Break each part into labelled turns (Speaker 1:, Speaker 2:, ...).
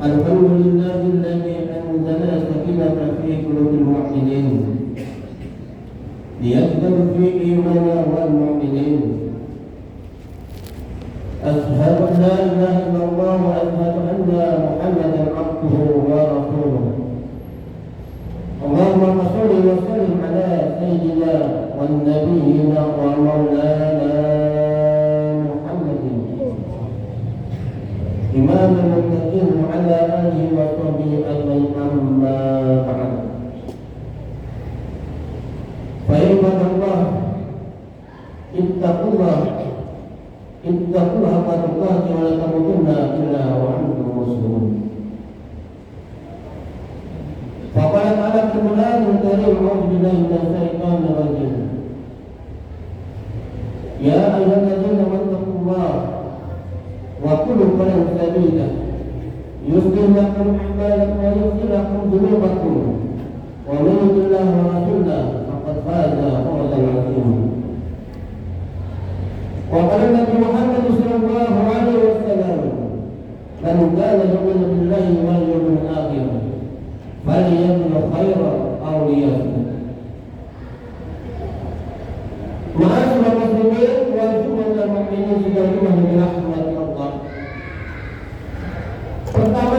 Speaker 1: الحمد لله الذي أنزل السكينة في قلوب المؤمنين ليزداد في إيمان والمؤمنين. أشهد أن لا إله إلا الله وأشهد أن محمدا عبده ورسوله. اللهم صل وسلم على سيدنا ونبينا ومولانا محمد إمام المتقين وعلى آله وصحبه أجمعين. أما بعد، فعباد الله اتقوا الله حق تقاته ولا تموتن إلا وأنتم مسلمون. فقال تعالى في القرآن الكريم: أعوذ بالله من الشيطان الرجيم. يا أيها الذين آمنوا اتقوا الله وقولوا قولا سديدا يصلح لكم أعمالكم ويغفر لكم ذنوبكم ومن يطع الله ورسوله فقد فاز فوزا عظيما. وقال النبي محمد صلى الله عليه وسلم: من كان يؤمن بالله واليوم الآخر فليقل خيرا أو ليصمت. Ma'asyiral muslimin wal jumu'atul mu'minin sidaqullah min rahmatillah. Pertama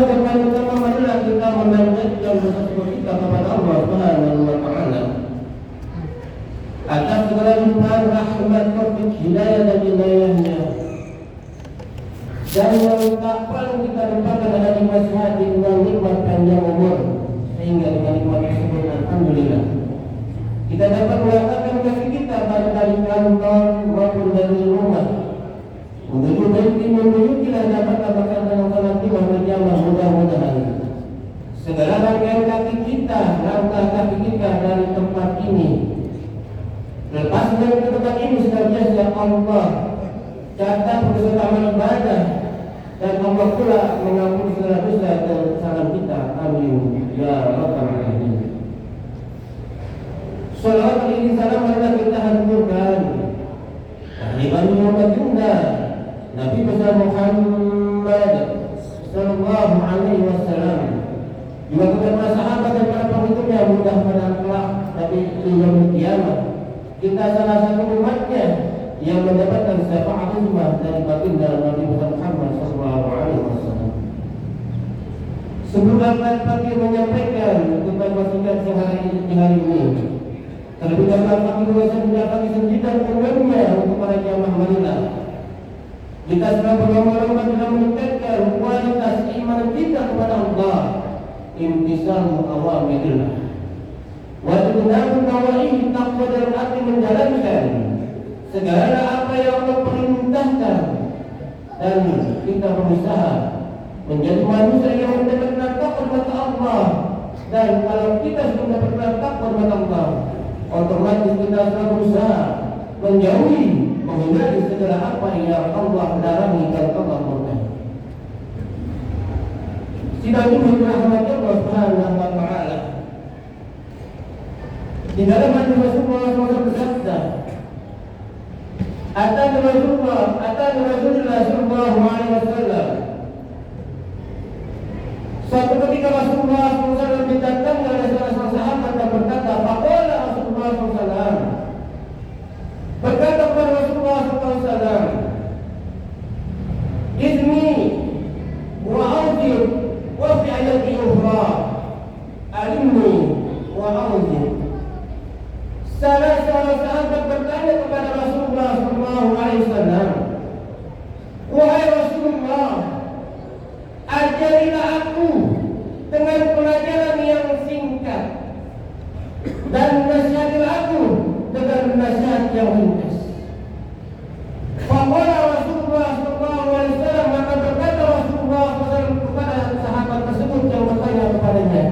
Speaker 1: marilah kita memanjatkan bersyukur kita kepada Allah Subhanahu wa taala atas segala limpahan rahmat, taufik, hidayah dan inayahnya. Dan yang tak paling kita dapatkan adalah nikmat dengan nikmat panjang umur, sehingga dengan nikmat tersebut alhamdulillah kita dapat melakukan kaki kita baik dari kantor maupun dari rumah menuju baitul menuju kita dapat melakukan dalam salat lima berjamaah. Mudah-mudahan segala rangkaian kaki kita, langkah kaki kita dari tempat ini lepas dari tempat ini senantiasa Allah catat beserta amal ibadah dan Allah pula mengampuni segala dosa dan kesalahan kita. Amin ya rabbal alamin. Salawat ini salam marilah kita haturkan tahlilan baginda Nabi besar Muhammad sallallahu alaihi wasallam, juga kepada sahabat dan para pengikutnya. Mudah-mudahan kelak Nabi yaumul kiamat kita salah satu umatnya yang mendapatkan syafaat uzma dari baginda Nabi Muhammad sallallahu alaihi wasallam. Sebelum pagi menyampaikan tentang wasiat sehari ini, terlebih dahulu kami berasa mendapat kesulitan umumnya untuk para jamaah marilah kita sedang berlomba-lomba dalam meningkatkan kualitas iman kita kepada Allah, imtisalu awamirillah wa tinabu nawahi, takwa dalam arti menjalankan segala apa yang Allah perintahkan, dan kita berusaha menjadi manusia yang mendapatkan takwa mata Allah. Dan kalau kita sudah mendapatkan takwa mata Allah, otomatis kita akan berusaha menjauhi, menghindari segala apa yang Allah larangi dan Allah murkai. Sidang ini rahmat Allah Subhanahu wa taala. Di dalam hadis Rasulullah SAW bersabda, Atan Rasulullah sallallahu alaihi wasallam. Suatu ketika Rasulullah SAW didatangkan oleh salah seorang sahabat dan berkata, faqala Rasulullah SAW, berkata kepada Rasulullah SAW, Izni wa awzir wa fi ayati ukhra alimni wa awzir. Salah seorang sahabat bertanya kepada Rasulullah SAW, wahai Rasulullah, ajarilah aku dengan pelajaran yang singkat dan nasihatilah aku dengan nasihat yang ringkas. Faqala Rasulullah SAW, maka berkata Rasulullah SAW kepada sahabat tersebut yang bertanya kepadanya.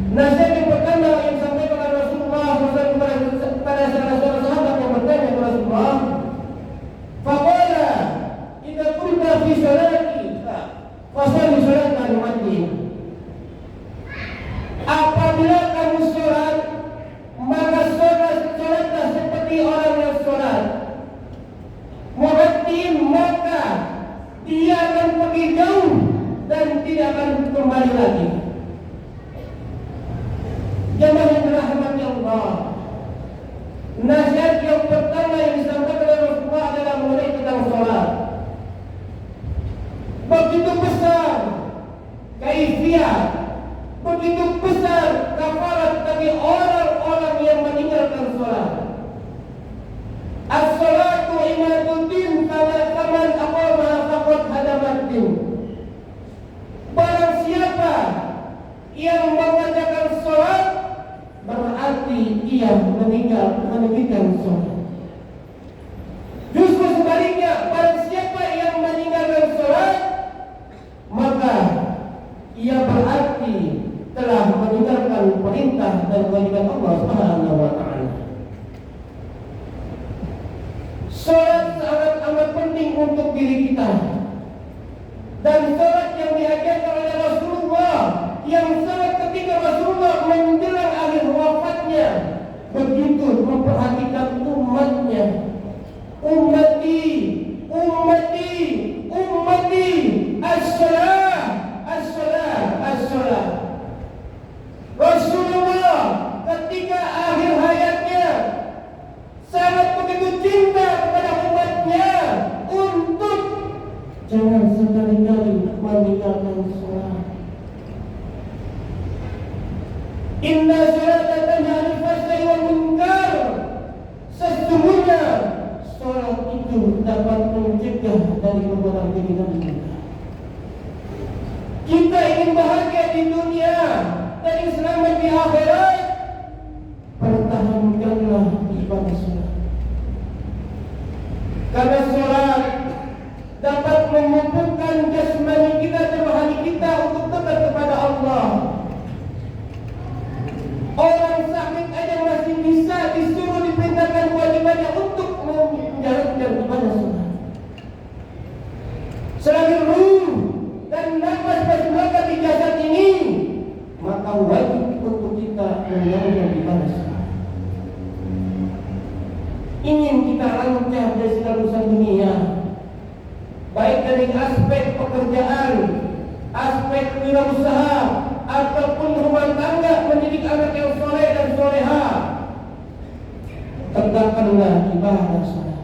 Speaker 1: Nasihat yang pertama yang disampaikan oleh Rasulullah SAW kepada salah seorang sahabat yang bertanya kepada Rasulullah, faqala idza kunta fi salati fasali salatan mu'adhdhin. Apabila kamu sholat, maka sholatlah seperti orang yang sholat. Mu'adhdhin, maka dia akan pergi akan kembali lagi. Jemaah yang dirahmati Allah, nasihat yang pertama yang disampaikan oleh Rasulullah adalah mengenai tentang sholat. Begitu besar kaifiat, begitu besar kafarat bagi orang-orang yang meninggalkan sholat. As-salatu imaduddin faman aqamaha faqad hadamaddin. Barang siapa yang mengerjakan sholat, berarti ia meninggalkan sholat. Justru sebaliknya, barang siapa yang meninggalkan sholat, maka ia berarti telah meninggalkan perintah dan kewajiban Allah Subhanahu wa taala. Salat sangat amat penting untuk diri kita. Dan salat yang diajarkan oleh Rasulullah, yang salat ketika Rasulullah menjelang akhir wafatnya, begitu memperhatikan umatnya. Ummati, ummati, ummati, as-salah, as-salah, as-salah. Rasulullah ketika akhir hayatnya sangat begitu cinta kepada umatnya untuk jangan sekali-kali meninggalkan sholat. Inna sholata tanha 'anil fahsya'i wal munkar. Sesungguhnya sholat itu dapat mencegah dari perbuatan keji dan munkar. Kita ingin bahagia di dunia dan ingin selamat di akhirat, pertahankanlah ibadah sholat. Karena sholat dapat memupukkan jasmani kita dan rohani kita untuk dekat kepada Allah. Orang sakit aja masih bisa disuruh diperintahkan kewajibannya untuk menjalankan ibadah sholat. Selagi ruh dan nafas masih melekat di jasad ini, maka wajib untuk kita menjalankan ibadah sholat. Ingin kita lancar dari segala urusan dunia, baik dari aspek pekerjaan, aspek wirausaha, ataupun rumah tangga, mendidik anak yang soleh dan soleha, tegakkanlah ibadah sholat.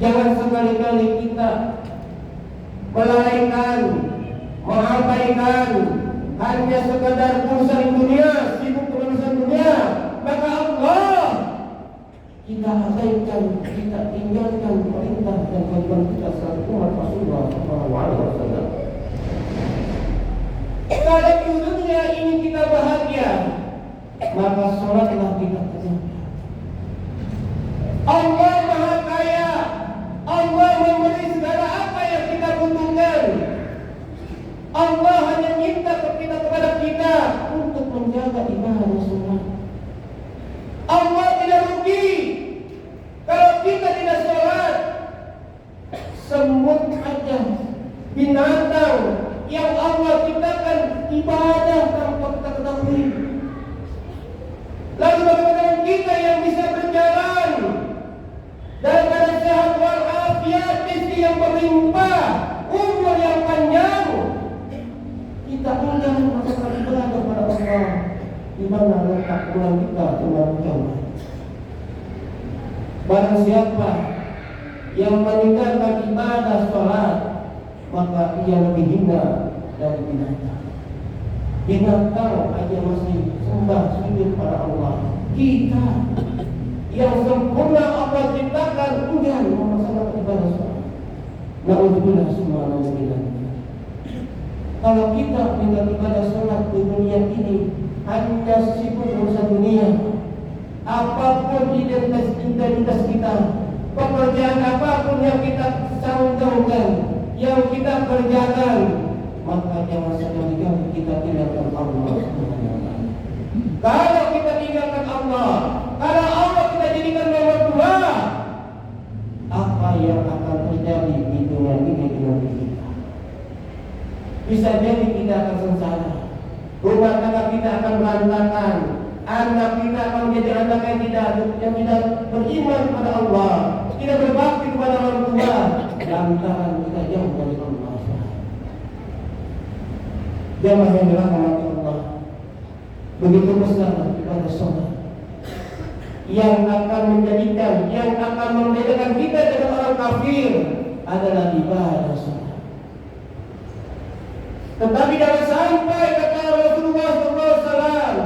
Speaker 1: Jangan sekali-kali kita melalaikan, mengabaikan hanya sekadar urusan dunia, sibuk dengan urusan dunia, maka Allah kita abaikan, kita tinggalkan perintah dan kewajiban kita selaku umat Rasulullah SAW. Kalau di dunia ini kita bahagia, maka sholatlah kita kerjakan. Allah Maha Kaya, Allah memberi segala apa yang kita butuhkan. Allah hanya minta kepada kita untuk menjaga ibadah sholat. Allah tidak rugi kalau kita tidak sholat. Semut aja, binatang yang Allah ciptakan ibadah tanpa kita ketahui. Lalu bagaimana kita yang bisa berjalan dalam keadaan sehat walafiat, rezeki yang berlimpah, umur yang panjang, kita enggan melakukan ibadah kepada Allah? Di mana letak pulang kita kembali jauh? Barang siapa yang meninggalkan ibadah sholat, maka ia lebih hina dari binatang. Binatang aja masih sembah sujud pada Allah. Kita yang sempurna Allah ciptakan enggan melaksanakan ibadah sholat. Na'udzubillah semua na'udzubillah. Kalau kita tinggal ibadah sholat di dunia ini hanya sibuk urusan dunia, apapun identitas kita, pekerjaan apapun yang kita sanggupan, yang kita kerjakan, maka jangan sekali-kali kita tinggalkan Allah. Kalau kita tinggalkan Allah, kalau Allah kita jadikan nomor dua, apa yang akan terjadi di dunia ini dengan kita? Bisa jadi kita akan sengsara, rumah tangga kita akan berantakan, anak kita akan menjadi anak yang tidak beriman kepada Allah, tidak berbakti kepada orang tua, lantaran kita jauh dari Allah. jamaah yang dirahmati Allah, begitu besar ibadah sholat yang akan menjadikan, yang akan membedakan kita dengan orang kafir adalah ibadah sholat. Tetapi jangan sampai kata Rasulullah SAW,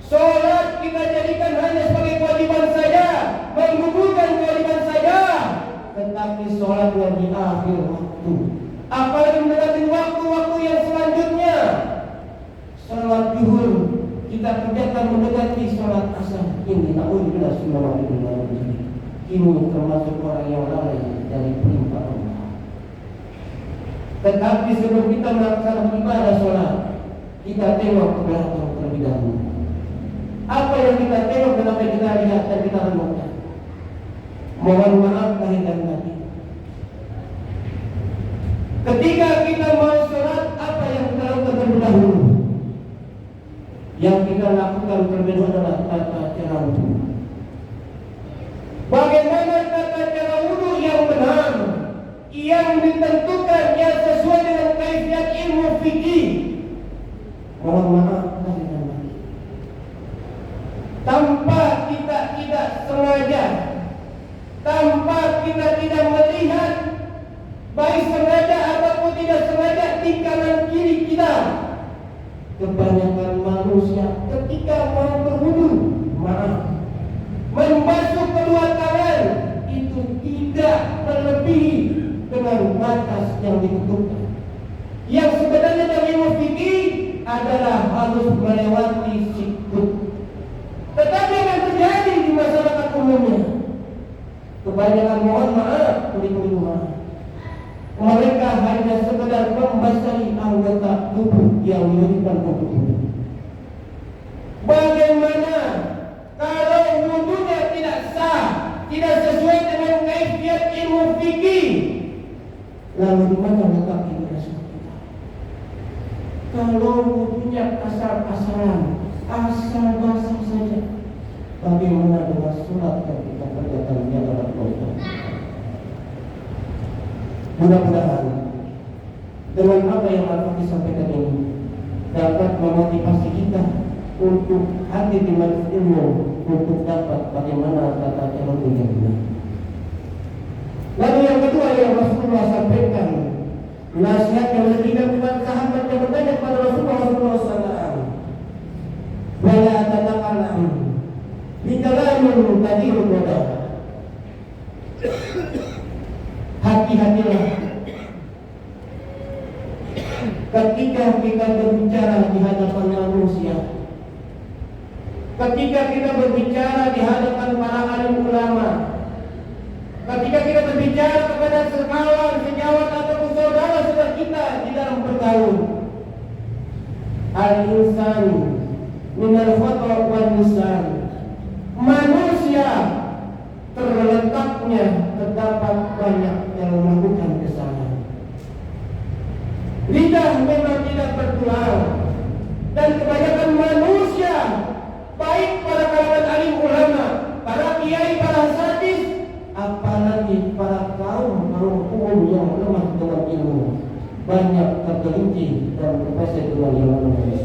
Speaker 1: sholat kita jadikan hanya sebagai kewajiban saja, menggugurkan kewajiban saja, tetapi sholatnya di akhir waktu. Apalagi mendekati waktu-waktu yang selanjutnya, sholat zuhur kita kerjakan mendekati sholat asar. Ini na'udzubillah ini termasuk orang yang lalai dari perintah Allah. Tetapi sebelum kita melaksanakan ibadah sholat, kita tengok ke belakang terlebih dahulu. Apa yang kita tengok dan apa yang kita lihat dan kita renungkan. Mohon maaf lahir dan batin. Ketika kita mau sholat, apa yang kita lakukan terlebih dahulu? Yang kita lakukan terlebih dahulu adalah tata cara wudu. Bagaimana tata cara wudu yang benar, yang ditentukan, yang sesuai dengan kaifiat ilmu fikih? Mohon maaf lahir dan batin. Tanpa kita tidak sengaja, tanpa kita tidak melihat, baik sengaja ataupun tidak sengaja, di kanan kiri kita, kebanyakan manusia ketika mau berwudu, membasuh kedua tangan itu tidak melebihi dengan batas yang ditentukan. Yang sebenarnya dari ilmu fikih adalah harus melewati sikut. Tetapi yang terjadi di masyarakat umumnya, kebanyakan, mohon maaf, mereka hanya sekedar membasahi anggota tubuh yang diwajibkan untuk wudu. Bagaimana kalau wudunya tidak sah, tidak sesuai dengan kaifiat ilmu fikih? Lalu di mana letak ibadah sholat kita? Kalau wudunya asal-asalan, asal basah saja, bagaimana dengan sholat yang kita kerjakan di hadapan Allah? Mudah-mudahan dengan apa yang Al-Fatih sampaikan ini dapat memotivasi kita untuk hati di majelis ilmu, untuk dapat bagaimana tata cara yang benar. Lalu yang kedua yang Rasulullah sampaikan, nasihat yang diberikan kepada sahabat yang bertanya kepada Rasulullah SAW, wala tatakalam bikalamin kathirun wada. Hati-hatilah ketika kita berbicara di hadapan manusia, ketika kita berbicara di hadapan para alim ulama, ketika kita berbicara kepada sekawan, sejawat ataupun saudara-saudara kita di dalam bergaul. Al-insan minal khata' wal nisan. Manusia terletaknya terdapat banyak yang melakukan kesalahan. Lidah memang tidak bertulang, dan kebanyakan manusia, baik para kalangan alim ulama, para kiai, para hadis, apalagi para kaum umum yang lemah dengan ilmu, banyak tergelincir dan terpleset dengan yang lainnya.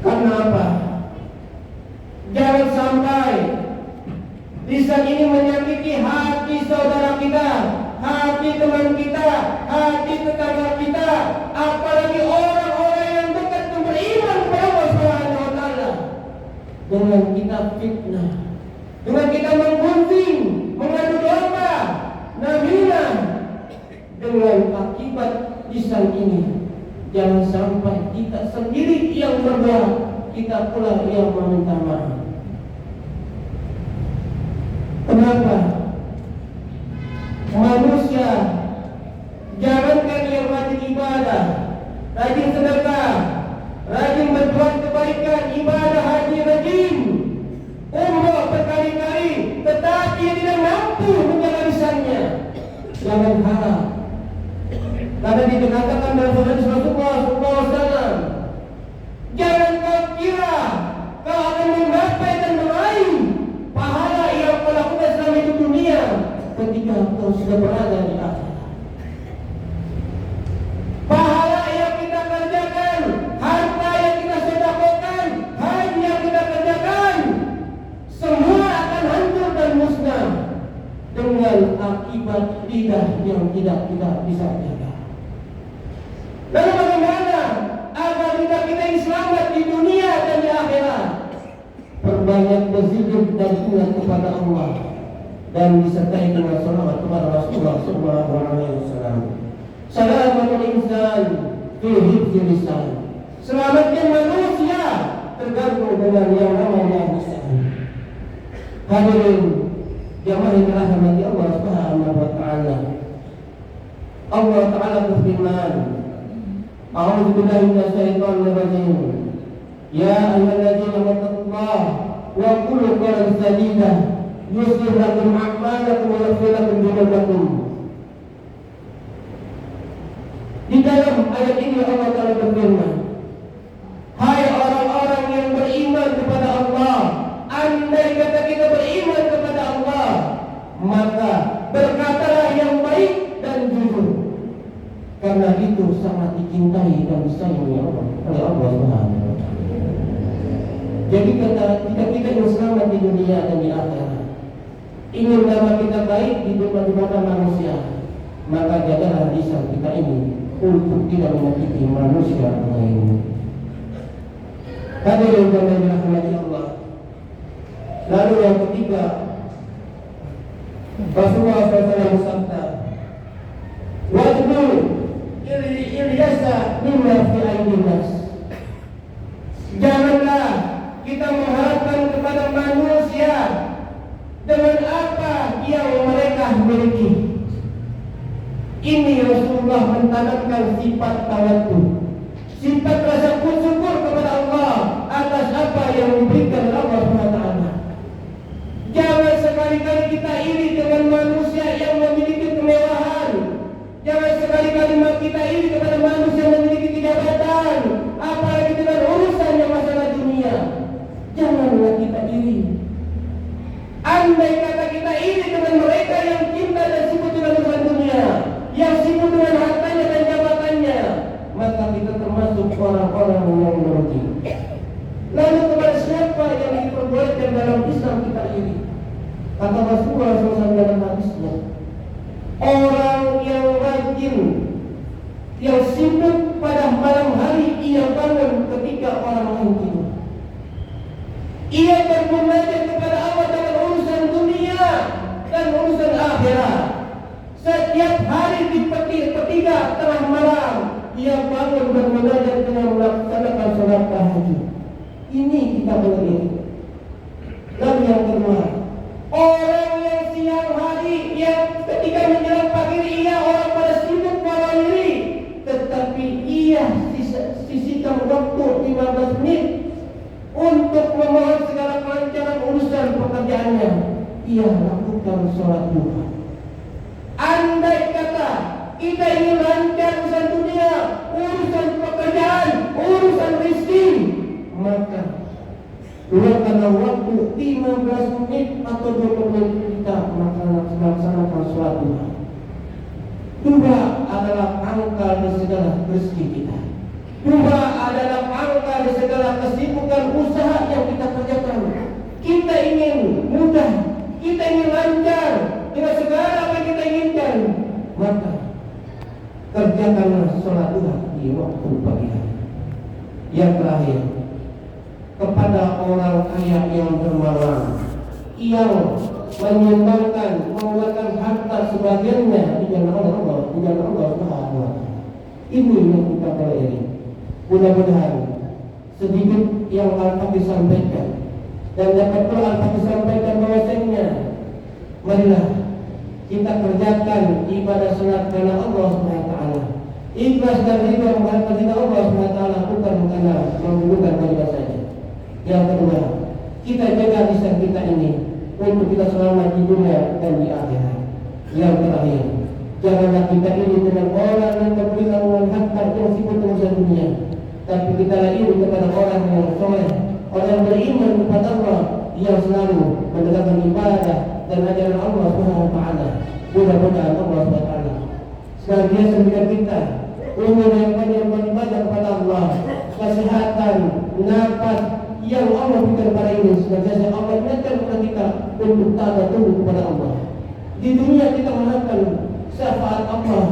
Speaker 1: Karena apa? Jangan sampai lisan ini menyakiti hati saudara kita, hati teman kita, hati tetangga kita, apalagi orang-orang yang dekat dan beriman kepada Allah Subhanahu wa taala. Dengan kita fitnah, dengan kita menggunjing, mengadu domba, namimah, dengan akibat lisan ini, jangan sampai kita sendiri yang berbuat, kita pula yang meminta maaf. Kenapa? Manusia jangankan yang rajin ibadah, rajin sedekah, rajin berbuat kebaikan, ibadah haji rajin, umrah berkali-kali, tetapi dia tidak mampu menjaga lisannya. Jangan harap, karena dikatakan dalam hadis Rasulullah SAW, jangan kau kira kau akan menggapai dan meraih pahala yang kau lakukan selama hidup dunia ketika kau sudah berada di akhirat. dengan akibat lidah yang tidak kita bisa jaga. Lalu bagaimana agar kita ini selamat di dunia dan di akhirat? Perbanyak berzikir dan ingat kepada Allah dan disertai dengan salawat kepada Rasulullah sallallahu alaihi wasallam. Salamatul insan fi hifzi lisan. Selamatnya manusia tergantung dengan yang namanya lisan. Hadirin jamaah yang dirahmati Allah Subhanahu wa taala. Allah taala berfirman, A'udzu billahi minasyaitonir rajim. Ya ayyuhalladzina amanu wa qulu qawlan sadida yuslih lakum a'malakum wa yaghfir lakum dhunubakum. Di dalam ayat ini Allah taala berfirman, hai orang-orang yang beriman kepada Allah, andai kata kita beriman kepada Allah, maka berkatalah yang baik dan jujur, karena itu sangat dicintai dan disayangi oleh Allah Subhanahu wa taala. Jadi jika kita ingin selamat di dunia dan di akhirat, ingin nama kita baik di mata manusia, maka jagalah lisan kita ini untuk tidak menyakiti manusia lain. Hadirin yang dirahmati Allah. Lalu yang ketiga, Rasulullah SAW bersabda, "Wad'u Ilyasa mimma fi aydin nas." Janganlah kita mengharapkan kepada manusia dengan apa yang mereka miliki. Ini Rasulullah mentanamkan sifat tawaddu, sifat rasa bersyukur kepada Allah atas apa yang diberikan Allah SWT. Jangan sekali-kali kita iri dengan manusia yang memiliki kemewahan. Jangan sekali-kali kita iri kepada manusia yang memiliki jabatan, apalagi dengan urusan yang masalah dunia. Janganlah kita iri. Andai kata kita iri dengan mereka yang cinta dan sibuk dengan urusan dunia, yang sibuk dengan hartanya dan jabatannya, maka kita termasuk orang-orang yang merugi. Lalu kepada siapa yang diperbolehkan dalam Islam kita iri? Kata Rasulullah SAW dalam hadisnya, orang yang rajin, yang sibuk pada malam hari, ia bangun ketika orang lain tidur. Ia bermunajat kepada Allah dalam urusan dunia dan urusan akhirat. Setiap hari di ketiga tengah malam, ia bangun bermunajat dengan melaksanakan salat tahajud. Ini kita boleh. Lalu yang kedua, orang yang siang hari, yang ketika menjelang pagi ia orang pada sibuk malam ini, tetapi ia sisihkan waktu 15 menit untuk memohon segala kelancaran urusan pekerjaannya. Ia lakukan sholat duha. Andai kata kita ingin lancar urusan dunia, urusan pekerjaan, urusan rezeki, maka luangkanlah waktu 15 menit atau 20 menit kita melaksanakan sholat duha. Duha adalah pangkal di segala rezeki kita. Duha adalah pangkal di segala kesibukan usaha yang kita kerjakan. Kita ingin mudah, kita ingin lancar dengan segala apa yang kita inginkan, maka kerjakanlah sholat duha di waktu pagi hari. Yang terakhir, kepada orang kaya yang dermawan, yang menyumbangkan, mengeluarkan harta sebagiannya di jalan Allah, di jalan Allah Subhanahu wa taala. Ini yang kita pelajari. Mudah-mudahan sedikit yang Al-Fatih sampaikan dan dapat pula Al-Fatih sampaikan bahwasanya marilah kita kerjakan ibadah salat karena Allah Subhanahu wa taala. Ikhlas dan ridha mengharapkan ridha Allah Subhanahu wa taala, bukan karena membutuhkan kita saja. Yang kedua, kita jaga lisan kita ini untuk kita selamat di dunia dan di akhirat. Yang terakhir, janganlah kita iri dengan orang yang berberikan dengan harta yang sibuk dengan dunia, tapi kita iri kepada orang yang soleh, orang yang beriman kepada Allah, yang selalu menegakkan ibadah dan ajaran Allah Subhanahu wa taala. Mudah-mudahan Allah Subhanahu wa taala senantiasa memberikan kita umur yang panjang beribadah kepada Allah, kesehatan, nafas yang Allah berikan pada ini, senantiasa Allah berikan kepada kita untuk taat dan tunduk kepada Allah. Di dunia kita mengharapkan syafaat Allah,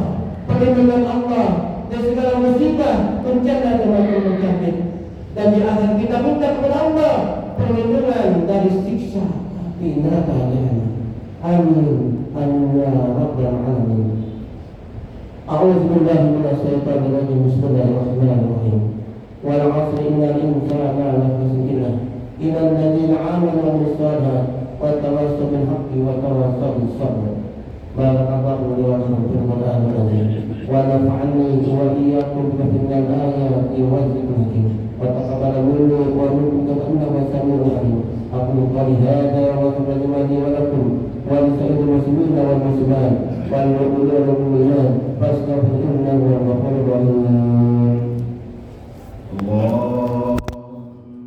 Speaker 1: perlindungan Allah dari segala musibah, bencana dan macam penyakit. Dan di akhir kita minta kepada Allah perlindungan dari siksa api neraka jahanam. Amin. Amin ya rabbal alamin. A'udzu billahi minasyaitonir rajim. Bismillahirrahmanirrahim. Wal 'asri innal insana lafi khusr illa alladziina aamanu wa 'amilus shalihaati wa tawassaw bil haqqi wa tawassaw bis sabr. Barakallahu li wa lakum fil Qur'anil 'azim. Wa nafa'ani wa iyyakum bi ayati wa dzikril hakim. Wa taqabbal minni wa minkum innahu samii'un 'aliim. Aqulu qawli hadza wa astaghfirullaha li wa lakum wa li sa'iril muslimina